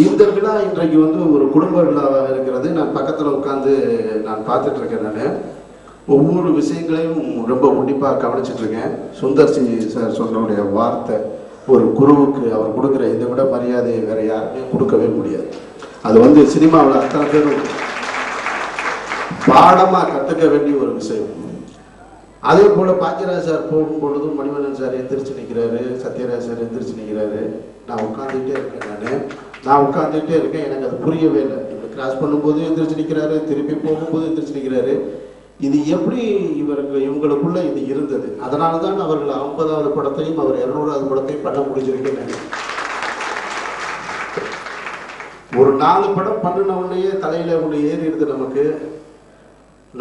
இந்த விழா இன்றைக்கு வந்து ஒரு குடும்ப விழாவாக இருக்கிறது. நான் பக்கத்தில் உட்காந்து நான் பார்த்துட்டு இருக்கேன். நான் ஒவ்வொரு விஷயங்களையும் ரொம்ப உன்னிப்பாக கவனிச்சுட்டு இருக்கேன். சுந்தர் சி சார் சொன்னுடைய வார்த்தை, ஒரு குருவுக்கு அவர் கொடுக்குற இதை விட மரியாதையை வேற யாருமே கொடுக்கவே முடியாது. அது வந்து சினிமாவில் அத்தனை பேரும் பாடமாக கற்றுக்க வேண்டிய ஒரு விஷயம். அதே போல் பாக்கியராஜ் சார் போகும்பொழுதும் மணிவண்ணன் சார் எந்திரிச்சு நிற்கிறாரு, சத்யராஜ் சார் எந்திரிச்சு நிற்கிறாரு. நான் உட்காந்துக்கிட்டே இருக்கேன். நான் உட்காந்துக்கிட்டே இருக்கேன். எனக்கு அது புரியவே இல்லை. இப்படி கிராஸ் பண்ணும்போது எந்திரிச்சு நிற்கிறாரு, திருப்பி போகும்போது எந்திரிச்சு நிற்கிறாரு. இது எப்படி இவங்களுக்குள்ள இது இருந்தது? அதனால தான் அவர்கள் 50வது படத்தையும் அவர் 200வது படத்தையும் பண்ண முடிஞ்சிருக்கேன். ஒரு 4 படம் பண்ணின உடனேயே தலையில ஒன்று ஏறிடுது.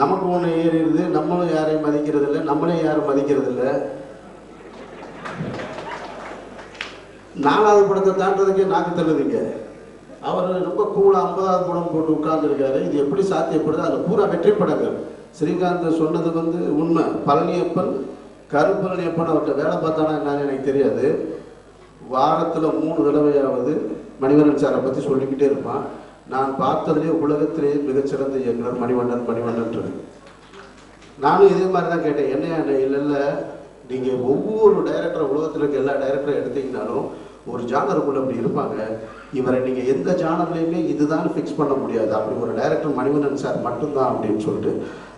நமக்கு ஒன்று ஏறிடுது. நம்மளும் யாரையும் மதிக்கிறது இல்லை, நம்மளே யாரும் மதிக்கிறது இல்லை. 4வது படத்தை தாண்டதுக்கே நாக்கு தள்ளுதுங்க. அவர் ரொம்ப கூலா 50வது படம் போட்டு உட்கார்ந்துருக்காரு. இது எப்படி சாத்தியப்படுது? அதில் பூரா வெற்றி படங்கள். ஸ்ரீகாந்த் சொன்னது வந்து உண்மை. பழனியப்பன், கருப்பழனியப்பன் அவர்கிட்ட வேலை பார்த்தானா என்னன்னு எனக்கு தெரியாது. வாரத்தில் 3 தடவையாவது மணிவண்ணன் சாரை பற்றி சொல்லிக்கிட்டே இருப்பான். நான் பார்த்ததுலேயே உலகத்திலேயே மிகச்சிறந்த இயக்குனர் மணிவண்ணன். நானும் இதே மாதிரி தான் கேட்டேன். என்ன இல்லை, நீங்கள் ஒவ்வொரு டைரக்டரை, உலகத்தில் இருக்க எல்லா டைரக்டரும் எடுத்தீங்கன்னாலும் ஒரு ஜானருக்குள்ள அப்படி இருப்பாங்க. இவரை நீங்கள் எந்த ஜானர்லையுமே இதுதான் ஃபிக்ஸ் பண்ண முடியாது. அப்படி ஒரு டைரக்டர் மணிவண்ணன் சார் மட்டும்தான் அப்படின்னு சொல்லிட்டு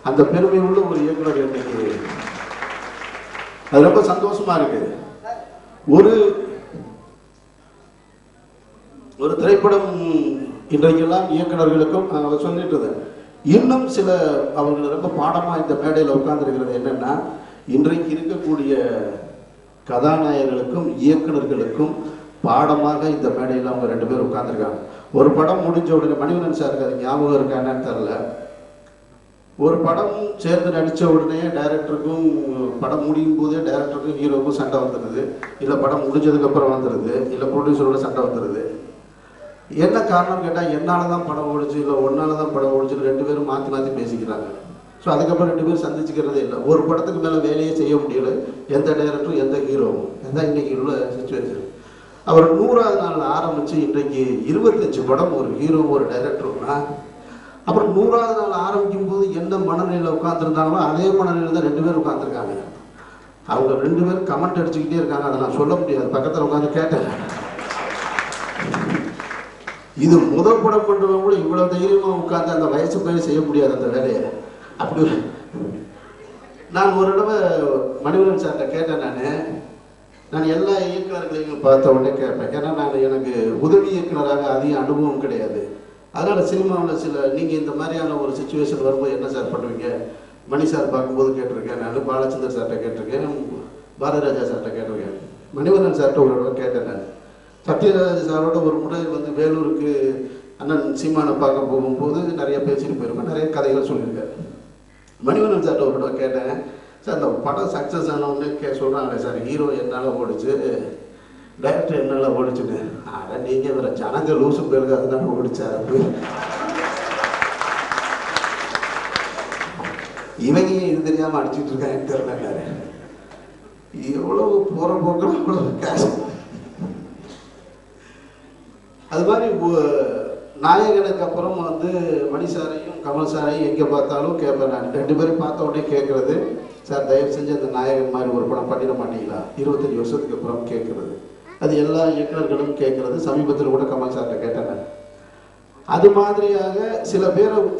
அந்த பெருமை உள்ள ஒரு இயக்குனர் இன்னைக்கு. அது ரொம்ப சந்தோஷமா இருக்கு. ஒரு திரைப்படம் இன்றைக்கெல்லாம் இயக்குநர்களுக்கும் அவர் சொல்லிட்டு இன்னும் சில அவர்கள் ரொம்ப பாடமாக இந்த மேடையில் உட்கார்ந்துருக்கிறது என்னன்னா, இன்றைக்கு இருக்கக்கூடிய கதாநாயகர்களுக்கும் இயக்குநர்களுக்கும் பாடமாக இந்த மேடையில் அவங்க 2 பேர் உட்கார்ந்துருக்காங்க. ஒரு படம் முடிஞ்ச உடனே மணிவண்ணன் சாருக்கு அது ஞாபகம் இருக்கான்னு தெரில. ஒரு படம் சேர்ந்து நடித்த உடனே டைரக்டருக்கும் படம் முடியும் போதே டைரக்டருக்கும் ஹீரோவுக்கும் சண்டை வந்துடுது. இல்லை படம் முடிஞ்சதுக்கப்புறம் வந்துடுது. இல்லை ப்ரொடியூசரோட சண்டை வந்துடுது. என்ன காரணம் கேட்டால் என்னால் தான் படம் ஓடிச்சு, இல்லை ஒன்னால தான் படம் ஓடிச்சுன்னு 2 பேரும் மாற்றி பேசிக்கிறாங்க. ஸோ அதுக்கப்புறம் 2 பேரும் சந்திச்சுக்கிறதே இல்லை. ஒரு படத்துக்கு மேலே வேலையே செய்ய முடியல எந்த டைரக்டரும் எந்த ஹீரோவும். அதுதான் இன்றைக்கி உள்ள சுச்சுவேஷன். அவர் 100வது நாள் ஆரம்பித்து இன்றைக்கு 25 படம் ஒரு ஹீரோ ஒரு டைரக்டர்னா, அப்புறம் 100வது நாள் ஆரம்பிக்கும் போது எந்த மனநிலையில் உட்காந்துருந்தாங்களோ அதே மனநிலையில் தான் 2 பேர் உட்காந்துருக்காங்க. அவங்க 2 பேரும் கமெண்ட் அடிச்சுக்கிட்டே இருக்காங்க. அதை நான் சொல்ல முடியாது. பக்கத்தில் உட்காந்து கேட்டேன். இது முதல் படம் பண்ணுறவங்க கூட இவ்வளோ தைரியமாக உட்காந்து அந்த வயசு போய் செய்ய முடியாது அந்த வேலையை. அப்படி நான் ஒரு தடவை மணிவண்ணன் சார்கிட்ட கேட்டேன். நான் எல்லா இயக்குநர்களையும் பார்த்த உடனே கேட்பேன். ஏன்னா எனக்கு உதவி இயக்குநராக அதிக அனுபவம் கிடையாது. அதனால் சினிமாவில் நீங்கள் இந்த மாதிரியான ஒரு சுச்சுவேஷன் வரும்போது என்ன சார் பண்ணுவீங்க? மணி சார் பார்க்கும்போது கேட்டிருக்கேன். நான் பாலச்சந்தர் சார்கிட்ட கேட்டிருக்கேன், பாரதிராஜா சார்கிட்ட கேட்டிருக்கேன். மணிவண்ணன் சார்கிட்ட ஒரு தடவை கேட்டேன். நான் சத்யராஜ் சாரோட ஒரு முறை வந்து வேலூருக்கு அண்ணன் சீமானை பார்க்க போகும்போது நிறைய பேசிட்டு போயிருக்கேன், நிறைய கதைகள் சொல்லியிருக்காரு. மணிவண்ணன் சார்கிட்ட ஒரு தடவை கேட்டேன், சார் அந்த படம் சக்ஸஸ் ஆனவுடனே சொல்கிறாங்களே சார், ஹீரோ என்னால் ஓடிச்சு, டைரக்டர் என்னால் ஓடிச்சுன்னு. ஆனால் நீங்கள் வேறு ஜனங்க லூசு பேருக்கு அதனால ஓடிச்சார். இவங்க இது தெரியாமல் அடிச்சுட்டு இருக்காங்கன்னு தெரியல. எவ்வளவு போகிற போக்கில் அவ்வளோ கேஷ். அது மாதிரி நாயகனுக்கு அப்புறம் வந்து மணி சாரையும் கமல் சாரையும் எங்கே பார்த்தாலும் கேட்பேன். நான் 2 பேரும் பார்த்த உடனே கேட்குறது, சார் தயவு செஞ்சு அந்த நாயகன் மாதிரி ஒரு படம் பண்ணிட மாட்டீங்களா 25 வருஷத்துக்கு அப்புறம் கேட்குறது. அது எல்லா இயக்குநர்களும் கேட்குறது. சமீபத்தில் கூட கமல் சார்கிட்ட கேட்டேன். அது மாதிரியாக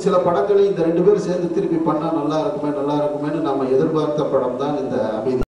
சில படங்களை இந்த 2 பேரும் சேர்ந்து திருப்பி பண்ணால் நல்லா இருக்குமேன்னு நம்ம எதிர்பார்த்த படம் தான் இந்த அமைதி.